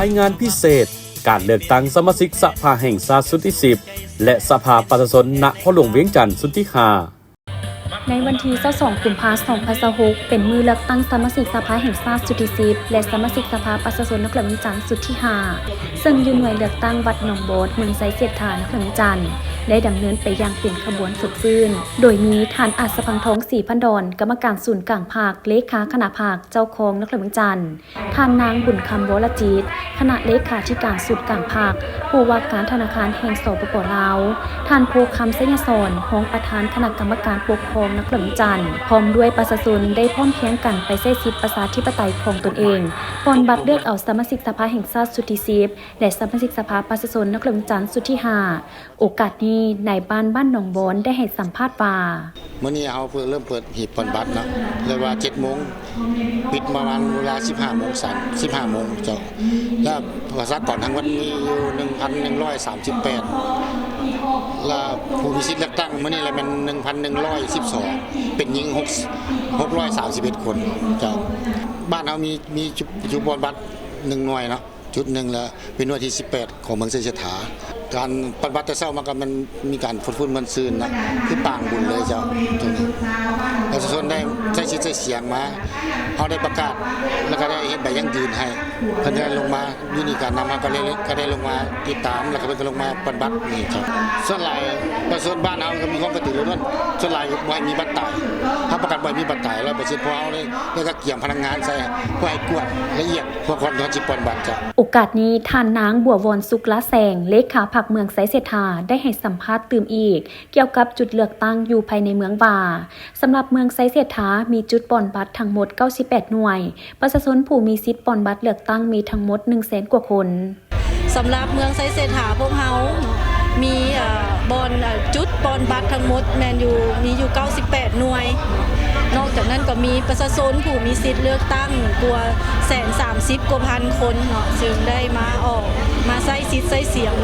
ายงานพิเศษการเลือกตั้งสมาชิกสภาแห่งชาติสุดที่10และสภาประชาชนณพ่อหลวงเวียงจันทร์สุดที่5ในวันที่22กุมภาพันธ์2026เป็นมือเลือกตั้งสมาชิกสภาแห่งชาติสุดที่10และสมาชิกสภาประชาชนนครเวียงจันทร์สุดที่5ซึ่งอยู่หน่วยเลือกตั้งวัดหนองโบดเมืองไซเสถานครเวียงจันทร์ได้ดำเนินไปอย่างเป็นขบวนสุดฟื้นโดยมีท่านอัศพังทองศรีพันดรกรรมการศูนย์กลางภาคเลขาคณะภาคเจ้าของนครเวียงจันทร์ท่านนางบุญคำวรจิตคณะเลขาธิการศูนย์กลางภาคผู้ว่าการธนาคารแห่งสปป.ลาวท่านภูคำไสยสอนรองประธานคณะกรรมการปกครองนครเวียงจันทร์พร้อมด้วยประชาชนได้พร้อมเพรียงกันไปใช้สิทธิประชาธิปไตยของตนเองปนบัตรเลือกเอาสมาชิกสภาแห่งชาติสุดที่10และสมาชิกสภาประชาชนนครเวียงจันทร์สุดที่5โอกาสนี้นายบ้านหนองบอนได้ให้สัมภาษณ์ว่ามื้อนี้เพิ่งเริ่มเปิดหีบปนบัตรเนาะเลยว่า 7:00 นปิดประมาณเวลา 15:00 น15:00 นเจ้าแล้วประชากรทั้งวันมีอยู่ 1,138 แล้วผู้มีสิทธิ์เลือกตั้งมื้อนี้แหละมัน 1,112 เป็นหญิง631 คนเจ้าบ้านเฮามีจุดปนบัตร1หน่วยเนาะจุดหนึ่งแล้วเป็นหน่วยที่18ของเมืองไซเสถาการปฏิบัติแต่เช้ามาก็มันมีการฟุ้นมันซื่นนะคือปางบุญเลยเจ้าตรงนี้ประชาชนได้ใช้สิทธิ์ใช้เสียงมาเอาได้ประกาศแล้วก็ได้เฮ็ดใบยั่งยืนให้เพิ่นได้ลงมาอยู่นี่การนำมาก็ได้ลงมาติดตามแล้วก็เพิ่นก็ลงมาปฏิบัตินี่เจ้าส่วนหลายประชาชนบ้านเฮาก็มีความกระตือรือร้นส่วนหลายบ่ให้มีบัตรตายถ้าประกาศบ่ให้มีบัตรตายแล้วประสิทธิ์พอเอาเลยแล้วก็เกี่ยมพนักงานใส่เพื่อให้กวดละเอียดเพื่อคนที่ปฏิบัติเจ้าโอกาสนี้ท่านนางบัววอนสุขละแสงเลขาพรรคเมืองไซเสถาได้ให้สัมภาษณ์ตื่มอีกเกี่ยวกับจุดเลือกตั้งอยู่ภายในเมืองว่าสำหรับเมืองไซเสถามีจุดปนบัตรทั้งหมด98หน่วยประชาชนผู้มีสิทธิ์ปนบัตรเลือกตั้งมีทั้งหมด 100,000 กว่าคนสำหรับเมืองไซเสถาพวกเฮามีจุดปนบัตรทั้งหมดมีอยู่98หน่วยนอกจากนั้นก็มีประชาชนผู้มีสิทธิ์เลือกตั้งกว่า130 กว่าพันคนเนาะซึ่งได้มาใช้สิทธิ์ใช้เสียง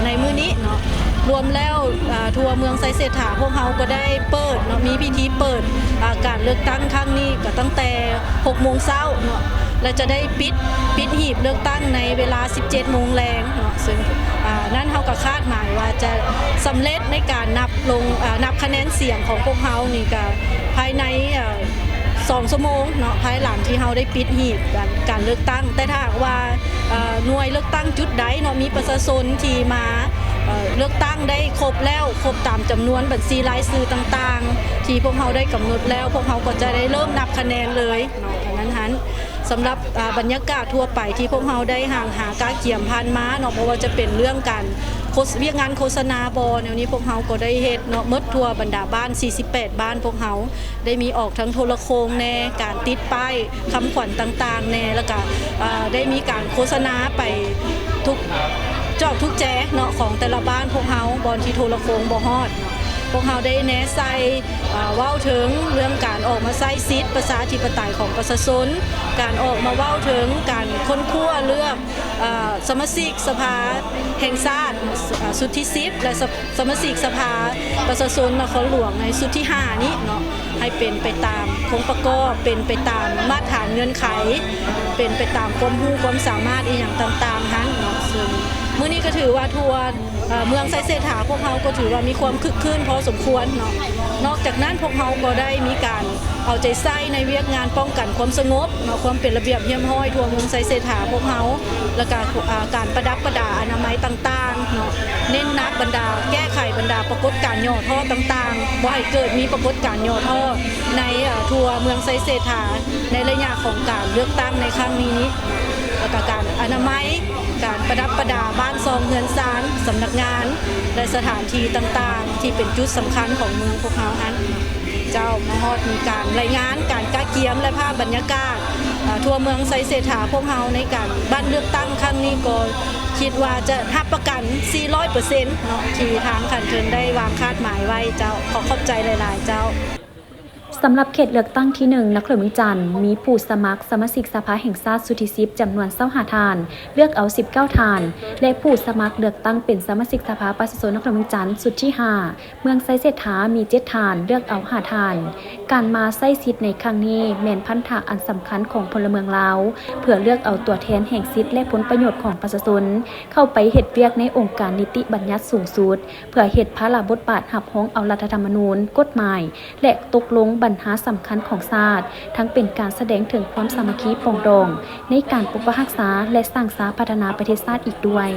ในมื้อนี้เนาะรวมแล้วทั่วเมืองไซเสถาพวกเฮาก็ได้เปิดเนาะมีพิธีเปิดการเลือกตั้งครั้งนี้ก็ตั้งแต่ 6:00 นเนาะและจะได้ปิดหีบเลือกตั้งในเวลา 17:00 นแลงเนาะซึ่งนั่นเฮาก็คาดหมายว่าจะสำเร็จในการนับคะแนนเสียงของพวกเฮานี่ก็ภายใน2 ชั่วโมงเนาะภายหลังที่เฮาได้ปิดหีบการเลือกตั้งแต่ถ้าว่าหน่วยเลือกตั้งจุดใดเนาะมีประชาชนที่มาเลือกตั้งได้ครบตามจำนวนบัญชีรายชื่อต่างๆที่พวกเฮาได้กำหนดแล้วพวกเฮาก็จะได้เริ่มนับคะแนนเลยเนาะนั้นสำหรับบรรยากาศทั่วไปที่พวกเฮาได้ห่างหากาเกี่ยมผ่านมาเนาะเพราะว่าจะเป็นเรื่องการเวียกงานโฆษณาแนวนี้พวกเฮาก็ได้เฮ็ดเนาะหมดทั่วบรรดาบ้าน48บ้านพวกเฮาได้มีออกทั้งโทรโคงแน่การติดป้ายคำขวัญต่างๆแน่แล้วก็ได้มีการโฆษณาไปทุกจอกทุกแจ้เนาะของแต่ละบ้านพวกเฮาบอนที่โทรโคงบ่ฮอดพวกเฮาได้แนะใส่เว้าถึงเรื่องการออกมาใช้สิทธิประชาธิปไตยของประชาชนการออกมาเว้าถึงการค้นคว้าเลือกสมาชิกสภาแห่งชาติสุดที่10และสมาชิกสภาประชาชนนครหลวงในสุดที่5นี้เนาะให้เป็นไปตามองค์ประกอบเป็นไปตามมาตรฐานเงื่อนไขเป็นไปตามความรู้ความสามารถอีหยังต่างๆนั้นเนาะซึ่งมื้อนี้ก็ถือว่าทั่วเมืองไซเสถาพวกเฮาก็ถือว่ามีความคึกคืนพอสมควรเนาะนอกจากนั้นพวกเฮาก็ได้มีการเอาใจใส่ในเวียกงานป้องกันความสงบเนาะความเป็นระเบียบเรียบร้อยทั่วเมืองไซเสถาพวกเฮาและการประดับประดาอนามัยต่างๆเนาะเน้นนักบรรดาแก้ไขบรรดาปรากฏการณ์ย่อท่อต่างๆบ่ให้เกิดมีปรากฏการณ์ย่อท่อในทั่วเมืองไซเสถาในระยะของการเลือกตั้งในครั้งนี้แล้วก็การอนามัยการประดับประดาบ้านซองเฮือนซานสำนักงานและสถานที่ต่างๆที่เป็นจุดสำคัญของเมืองพวกเขานั้นเจ้ามาฮอดมีการรายงานการกาเกียมและภาพบรรยากาศทั่วเมืองไซเสถาพวกเขาในการบ้านเลือกตั้งครั้งนี้ก็คิดว่าจะรับประกัน 400% เนาะที่ทางขันเทินได้วางคาดหมายไว้เจ้าขอขอบใจหลายๆเจ้า สำหรับเขตเลือกตั้งที่1นครหลวงจันทร์มีผู้สมัครสมาชิกสภาแห่งชาติสุทธิ10จำนวน25ทานเลือกเอา19ทานและผู้สมัครเลือกตั้งเป็นสมาชิกสภาประชาชนนครหลวงจันทร์สุดที่5เมืองไซเศรษฐามี7ทานเลือกเอา5ทานการมาใช้สิทธิ์ในครั้งนี้แม่นพันธะอันสำคัญของพลเมืองลาวเพื่อเลือกเอาตัวแทนแห่งสิทธิ์และผลประโยชน์ของประชาชนเข้าไปเฮ็ดเวียกในองค์การนิติบัญญัติสูงสุดเพื่อเฮ็ดภาระบทบาทหับห้องเอารัฐธรรมนูญกฎหมายและตกลงปัญหาสำคัญของชาติทั้งเป็นการแสดงถึงความสามัคคีปรองดองในการปกปักรักษาและสร้างสรรค์พัฒนาประเทศชาติอีกด้วย